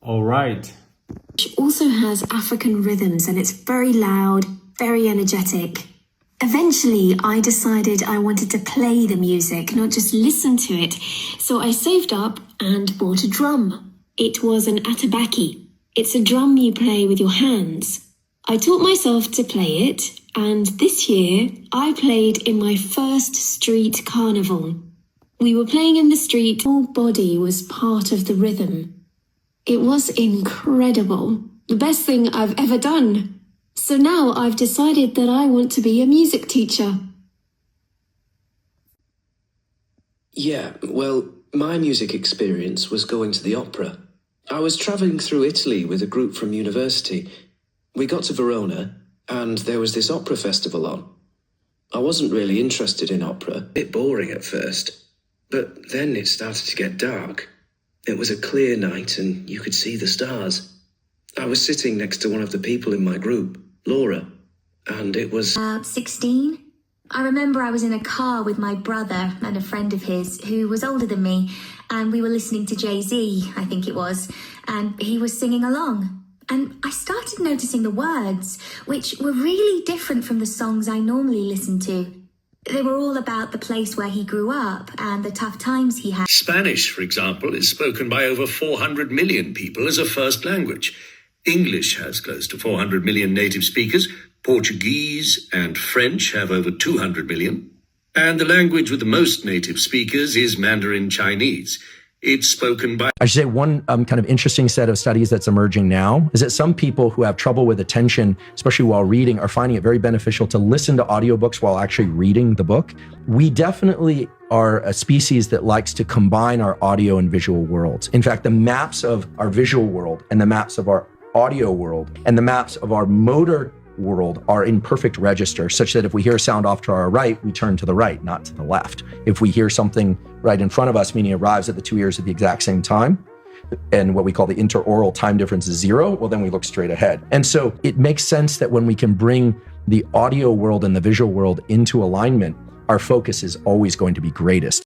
All right. Which also has African rhythms and it's very loud, very energetic. Eventually, I decided I wanted to play the music, not just listen to it. So I saved up and bought a drum. It was an atabaki. It's a drum you play with your hands. I taught myself to play it, and this year I played in my first street carnival. We were playing in the street, my whole body was part of the rhythm. It was incredible. The best thing I've ever done. So now I've decided that I want to be a music teacher. Yeah, well, my music experience was going to the opera. I was travelling through Italy with a group from university. We got to Verona, and there was this opera festival on. I wasn't really interested in opera, a bit boring at first. But then it started to get dark. It was a clear night and you could see the stars. I was sitting next to one of the people in my group, Laura, and it was... 16. I remember I was in a car with my brother and a friend of his who was older than me, and we were listening to Jay-Z, I think it was, and he was singing along. And I started noticing the words, which were really different from the songs I normally listen to. They were all about the place where he grew up and the tough times he had. Spanish, for example, is spoken by over 400 million people as a first language. English has close to 400 million native speakers. Portuguese and French have over 200 million. And the language with the most native speakers is Mandarin Chinese. It's spoken by... I should say one kind of interesting set of studies that's emerging now is that some people who have trouble with attention, especially while reading, are finding it very beneficial to listen to audiobooks while actually reading the book. We definitely are a species that likes to combine our audio and visual worlds. In fact, the maps of our visual world and the maps of our audio world and the maps of our motor world are in perfect register, such that if we hear a sound off to our right, we turn to the right, not to the left. If we hear something right in front of us, meaning it arrives at the two ears at the exact same time, and what we call the interaural time difference is 0, well, then we look straight ahead. And so it makes sense that when we can bring the audio world and the visual world into alignment, our focus is always going to be greatest.